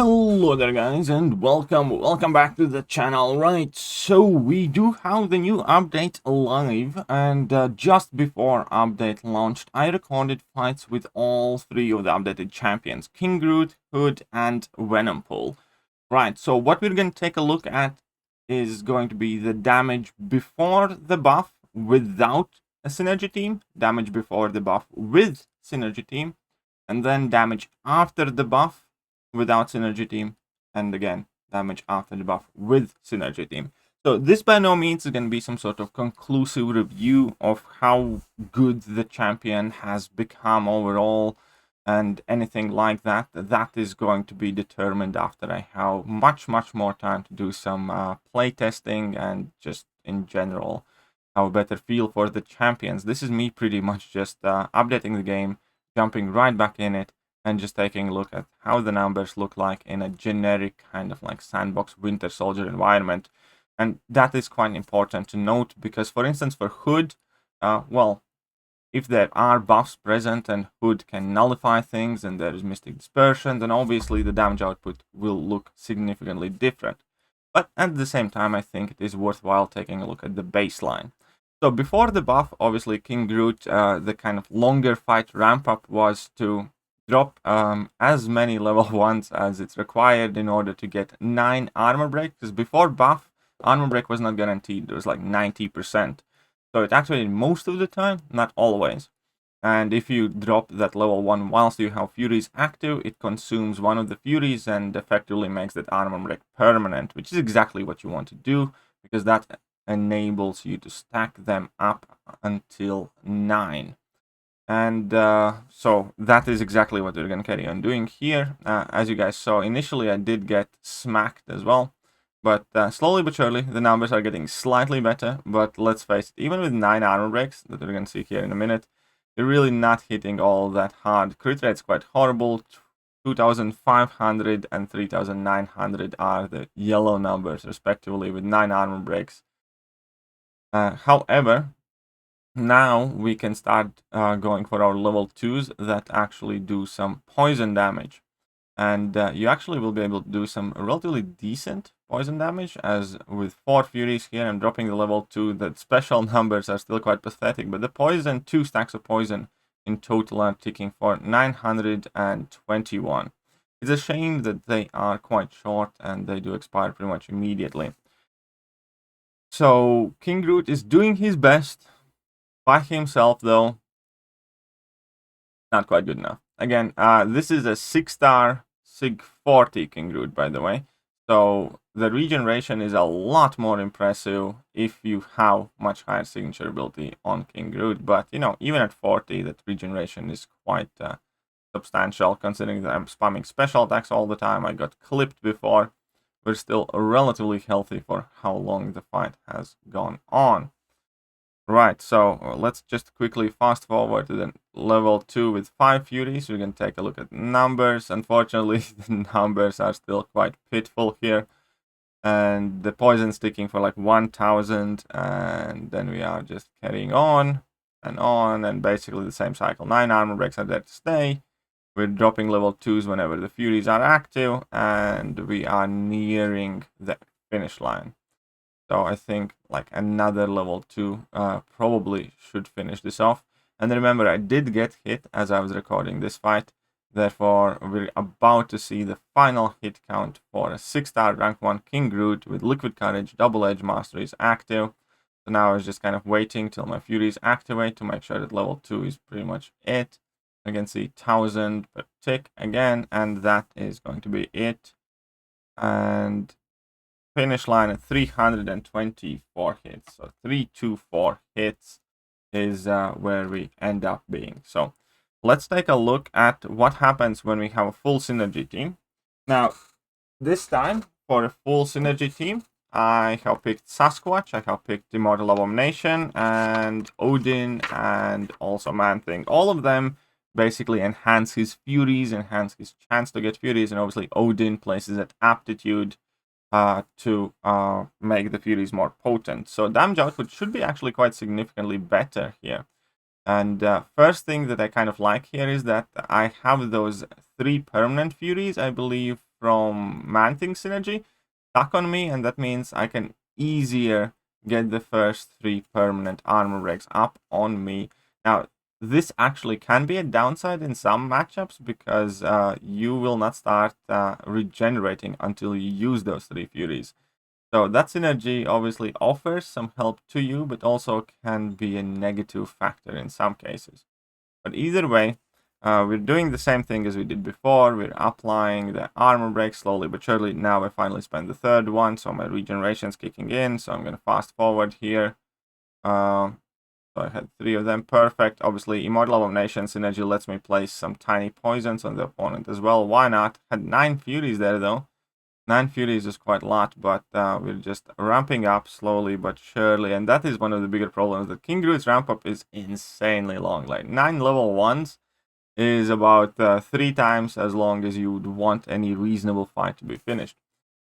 Hello there guys and welcome back to the channel. Right, so we do have the new update live, and just before update launched I recorded fights with all three of the updated champions, King Groot, Hood and Venompool. Right, so what we're going to take a look at is going to be the damage before the buff without a synergy team, damage before the buff with synergy team, and then damage after the buff without synergy team, and again damage after the buff with synergy team. So this by no means is going to be some sort of conclusive review of how good the champion has become overall and anything like that. That is going to be determined after I have much more time to do some play testing and just in general have a better feel for the champions. This is me pretty much just updating the game, jumping right back in it, and just taking a look at how the numbers look like in a generic kind of like sandbox Winter Soldier environment. And that is quite important to note because, for instance, for Hood, well, if there are buffs present and Hood can nullify things and there is Mystic Dispersion, then obviously the damage output will look significantly different. But at the same time, I think it is worthwhile taking a look at the baseline. So before the buff, obviously King Groot, the kind of longer fight ramp up was to drop as many level 1s as it's required in order to get 9 armor break, because before buff, armor break was not guaranteed. It was like 90%. So it activated most of the time, not always. And if you drop that level 1 whilst you have Furies active, it consumes one of the Furies and effectively makes that armor break permanent, which is exactly what you want to do, because that enables you to stack them up until 9. And so that is exactly what we're going to carry on doing here. As you guys saw, initially I did get smacked as well. But slowly but surely, the numbers are getting slightly better. But let's face it, even with 9 armor breaks, that we're going to see here in a minute, you're really not hitting all that hard. Crit rate's quite horrible. 2,500 and 3,900 are the yellow numbers, respectively, with 9 armor breaks. However, now we can start going for our level 2s that actually do some poison damage. And you actually will be able to do some relatively decent poison damage, as with 4 Furies here, I'm dropping the level 2. The special numbers are still quite pathetic, but the poison, 2 stacks of poison in total are ticking for 921. It's a shame that they are quite short and they do expire pretty much immediately. So King Groot is doing his best by himself, though. Not quite good enough. Again, this is a 6-star Sig 40 King Groot, by the way. So the regeneration is a lot more impressive if you have much higher signature ability on King Groot. But, you know, even at 40, that regeneration is quite substantial, considering that I'm spamming special attacks all the time. I got clipped before. We're still relatively healthy for how long the fight has gone on. Right, so let's just quickly fast forward to the level 2 with 5 Furies. We can take a look at numbers. Unfortunately, the numbers are still quite pitiful here. And the poison sticking for like 1,000. And then we are just carrying on, and basically the same cycle. 9 armor breaks are there to stay. We're dropping level 2s whenever the Furies are active. And we are nearing the finish line. So I think like another level 2 probably should finish this off. And remember, I did get hit as I was recording this fight. Therefore, we're about to see the final hit count for a 6-star rank 1 King Groot with Liquid Courage, Double Edge Mastery is active. So now I was just kind of waiting till my Furies activate to make sure that level 2 is pretty much it. I can see 1,000 per tick again, and that is going to be it. And finish line at 324 hits. So 324 hits is where we end up being. So let's take a look at what happens when we have a full synergy team. Now, this time for a full synergy team, I have picked Sasquatch, I have picked Immortal Abomination, and Odin, and also Man-Thing. All of them basically enhance his Furies, enhance his chance to get Furies, and obviously Odin places at Aptitude to make the Furies more potent. So damage output should be actually quite significantly better here. And first thing that I kind of like here is that I have those 3 permanent Furies, I believe, from Man-Thing synergy stuck on me, and that means I can easier get the first 3 permanent armor breaks up on me. Now, this actually can be a downside in some matchups because you will not start regenerating until you use those 3 Furies. So that synergy obviously offers some help to you, but also can be a negative factor in some cases. But either way, we're doing the same thing as we did before. We're applying the armor break slowly but surely. Now I finally spent the 3rd one, so my regeneration's kicking in. So I'm going to fast forward here. So I had 3 of them. Perfect. Obviously, Immortal Abomination synergy lets me place some tiny poisons on the opponent as well. Why not? Had 9 Furies there, though. 9 Furies is quite a lot, but we're just ramping up slowly but surely. And that is one of the bigger problems. The King Groot's ramp-up is insanely long. Like, 9 level 1s is about 3 times as long as you would want any reasonable fight to be finished.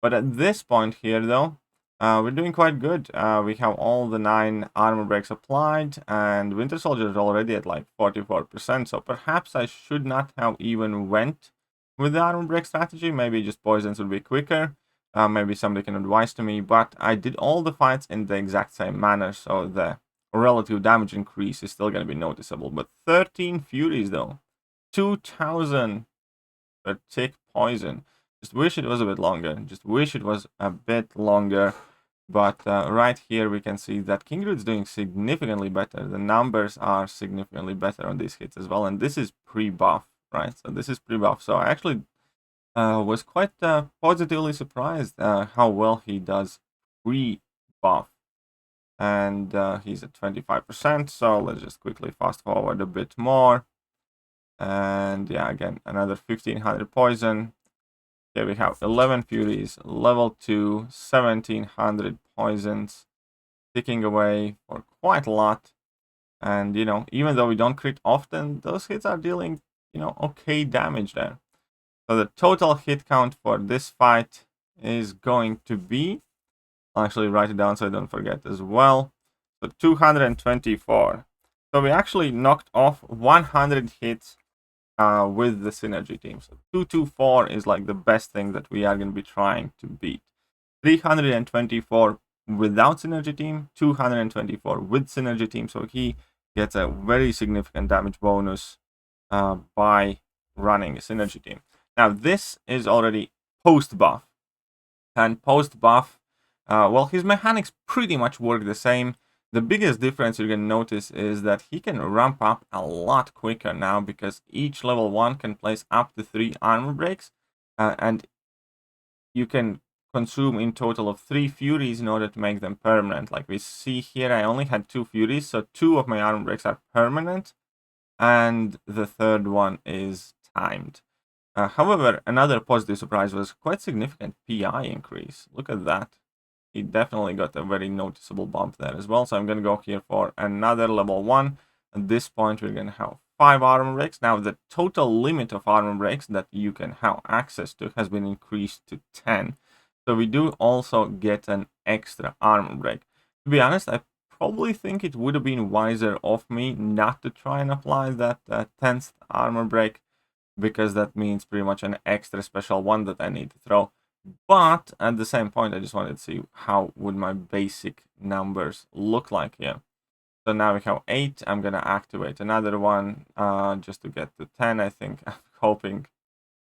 But at this point here, though, we're doing quite good. We have all the 9 armor breaks applied, and Winter Soldier is already at like 44%, so perhaps I should not have even went with the armor break strategy. Maybe just poisons would be quicker. Maybe somebody can advise to me, but I did all the fights in the exact same manner, so the relative damage increase is still going to be noticeable. But 13 Furies, though. 2,000 per tick poison. Just wish it was a bit longer. Just wish it was a bit longer. But right here we can see that King Groot's doing significantly better. The numbers are significantly better on these hits as well. And this is pre-buff, right? So this is pre-buff. So I actually was quite positively surprised how well he does pre-buff. And he's at 25%. So let's just quickly fast forward a bit more. And yeah, again, another 1,500 poison. Here we have 11 Furies, level 2, 1,700 poisons, ticking away for quite a lot. And, you know, even though we don't crit often, those hits are dealing, you know, okay damage there. So the total hit count for this fight is going to be, I'll actually write it down so I don't forget as well. So 224. So we actually knocked off 100 hits with the synergy team. So 224 is like the best thing that we are going to be trying to beat. 324 without synergy team, 224 with synergy team. So he gets a very significant damage bonus by running a synergy team. Now this is already post buff, and post buff, well, his mechanics pretty much work the same. The biggest difference you're going to notice is that he can ramp up a lot quicker now because each level 1 can place up to 3 armor breaks, and you can consume in total of 3 Furies in order to make them permanent. Like we see here, I only had 2 Furies, so 2 of my armor breaks are permanent, and the 3rd one is timed. However, another positive surprise was quite significant PI increase. Look at that. He definitely got a very noticeable bump there as well. So I'm going to go here for another level 1. At this point, we're going to have 5 armor breaks. Now, the total limit of armor breaks that you can have access to has been increased to 10. So we do also get an extra armor break. To be honest, I probably think it would have been wiser of me not to try and apply that 10th armor break, because that means pretty much an extra special one that I need to throw. But at the same point, I just wanted to see how would my basic numbers look like here. So now we have 8. I'm going to activate another one just to get to 10, I think. I'm hoping.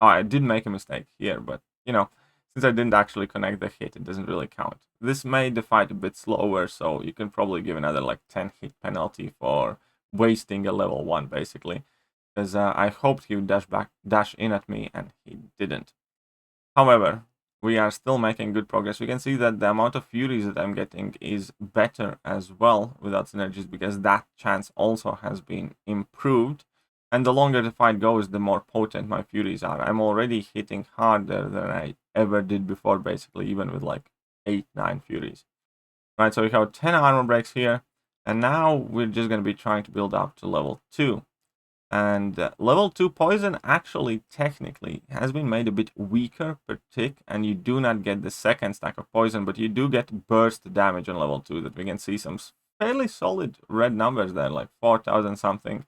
Oh, I did make a mistake here, but, you know, since I didn't actually connect the hit, it doesn't really count. This made the fight a bit slower, so you can probably give another, like, 10 hit penalty for wasting a level 1, basically. Because I hoped he would dash in at me, and he didn't. However, we are still making good progress. We can see that the amount of Furies that I'm getting is better as well without synergies, because that chance also has been improved. And the longer the fight goes, the more potent my Furies are. I'm already hitting harder than I ever did before, basically, even with like 8, 9 Furies. Right, so we have 10 armor breaks here. And now we're just going to be trying to build up to level 2. And level 2 poison actually technically has been made a bit weaker per tick, and you do not get the second stack of poison, but you do get burst damage on level 2 that we can see some fairly solid red numbers there, like 4,000 something.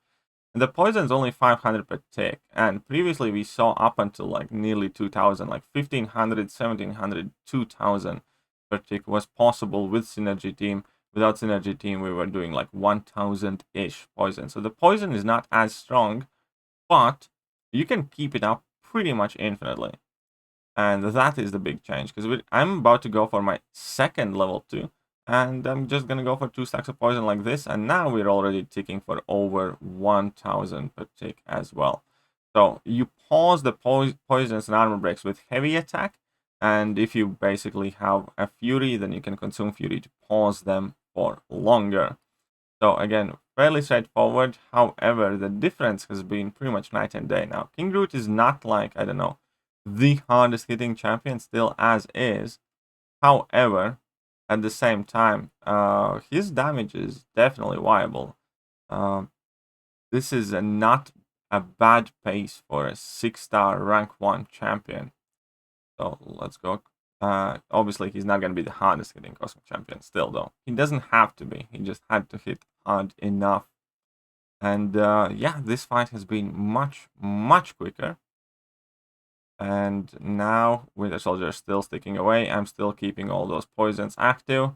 And the poison's only 500 per tick, and previously we saw up until like nearly 2000, like 1500, 1700, 2000 per tick was possible with Synergy Team. Without Synergy Team, we were doing like 1000-ish poison. So the poison is not as strong, but you can keep it up pretty much infinitely. And that is the big change, because I'm about to go for my second level 2. And I'm just going to go for 2 stacks of poison like this. And now we're already ticking for over 1000 per tick as well. So you pause the poisons and armor breaks with heavy attack. And if you basically have a fury, then you can consume fury to pause them for longer. So again, fairly straightforward. However, the difference has been pretty much night and day. Now, King Groot is not like, I don't know, the hardest hitting champion still as is. However, at the same time, his damage is definitely viable. This is not a bad pace for a 6-star rank 1 champion. So let's go. Obviously, he's not going to be the hardest hitting cosmic champion still, though. He doesn't have to be. He just had to hit hard enough. And yeah, this fight has been much, much quicker. And now Winter Soldier is still sticking away. I'm still keeping all those poisons active.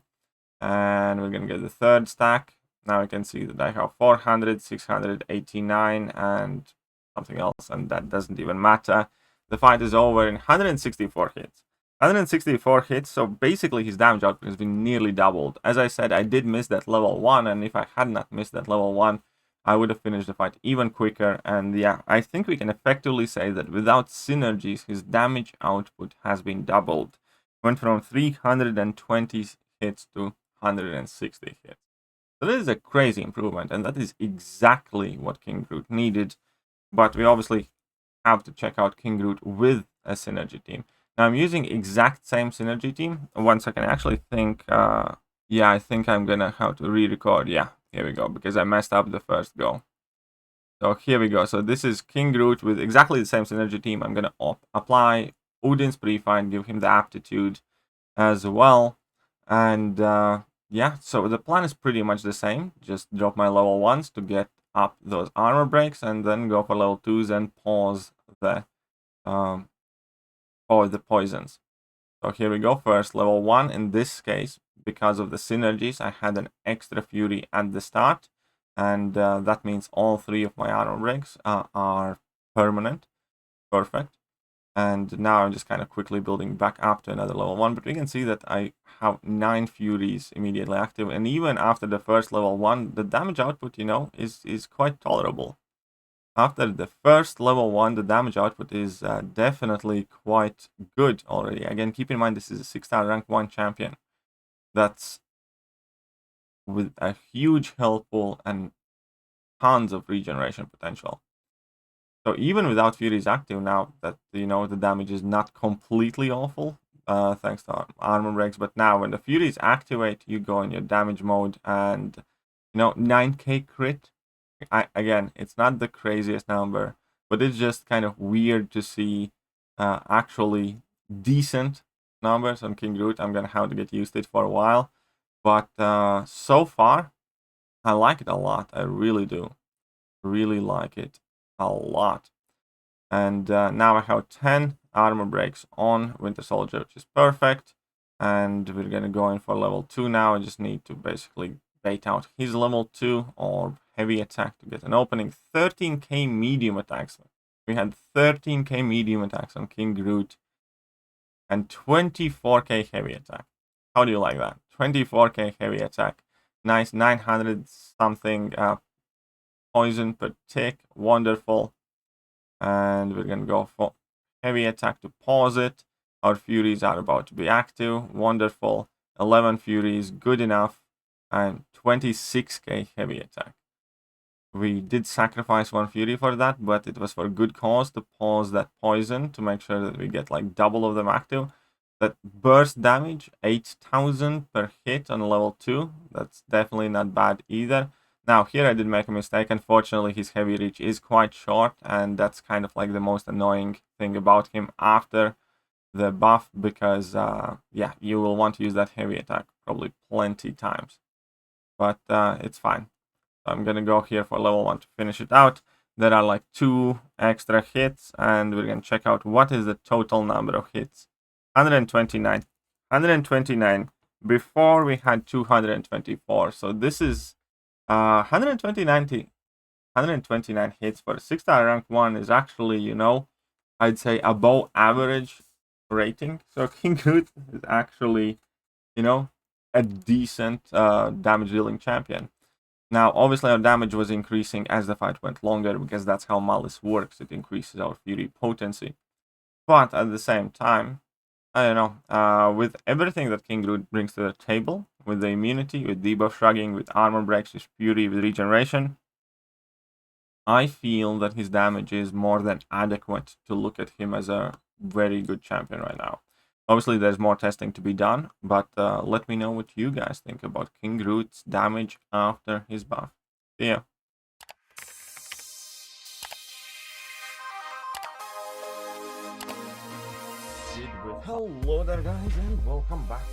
And we're going to get the third stack. Now we can see that I have 400, 689, and something else. And that doesn't even matter. The fight is over in 164 hits. 164 hits, so basically his damage output has been nearly doubled. As I said, I did miss that level 1, and if I had not missed that level 1, I would have finished the fight even quicker. And yeah, I think we can effectively say that without synergies, his damage output has been doubled. Went from 320 hits to 160 hits. So this is a crazy improvement, and that is exactly what King Groot needed. But we obviously have to check out King Groot with a synergy team. Now I'm using exact same synergy team. One second, I actually think, yeah, I think I'm gonna have to re-record. Yeah, here we go, because I messed up the first go. So here we go. So this is King Groot with exactly the same synergy team. I'm gonna apply Odin's Pre-Find, give him the aptitude as well. And yeah, so the plan is pretty much the same. Just drop my level 1s to get up those armor breaks, and then go for level 2s and pause the poisons. So here we go. First level 1. In this case, because of the synergies, I had an extra fury at the start, and that means all 3 of my armor breaks are permanent. Perfect. And now I'm just kind of quickly building back up to another level 1. But we can see that I have 9 furies immediately active. And even after the first level 1, the damage output, you know, is quite tolerable. After the first level 1, the damage output is definitely quite good already. Again, keep in mind this is a 6-star rank 1 champion. That's with a huge health pool and tons of regeneration potential. So even without Furies active now, that, you know, the damage is not completely awful, thanks to armor breaks. But now when the Furies activate, you go in your damage mode, and, you know, 9k crit. Again, it's not the craziest number, but it's just kind of weird to see actually decent numbers on King Groot. I'm gonna have to get used to it for a while, but so far, I like it a lot. I really do. Really like it a lot. And now I have 10 armor breaks on Winter Soldier, which is perfect. And we're gonna go in for level 2 now. I just need to basically bait out his level 2 or heavy attack to get an opening. 13k medium attacks. We had 13k medium attacks on King Groot and 24k heavy attack. How do you like that? 24k heavy attack. Nice 900 something poison per tick. Wonderful. And we're gonna go for heavy attack to pause it. Our furies are about to be active. Wonderful. 11 furies, good enough. And 26k heavy attack. We did sacrifice 1 fury for that, but it was for good cause to pause that poison to make sure that we get like double of them active. That burst damage, 8000 per hit on level 2. That's definitely not bad either. Now here I did make a mistake. Unfortunately, his heavy reach is quite short, and that's kind of like the most annoying thing about him after the buff, because yeah, you will want to use that heavy attack probably plenty times. But it's fine. I'm gonna go here for level 1 to finish it out. There are like 2 extra hits, and we're gonna check out what is the total number of hits. 129. 129. Before we had 224. So this is 129 hits for a 6-star rank 1 is actually, you know, I'd say above average rating. So King Groot is actually, you know, a decent damage dealing champion. Now, obviously, our damage was increasing as the fight went longer because that's how Malice works. It increases our Fury potency. But at the same time, I don't know, with everything that King Groot brings to the table, with the immunity, with debuff shrugging, with armor breaks, with Fury, with regeneration, I feel that his damage is more than adequate to look at him as a very good champion right now. Obviously, there's more testing to be done, but let me know what you guys think about King Groot's damage after his buff. See ya. Hello there, guys, and welcome back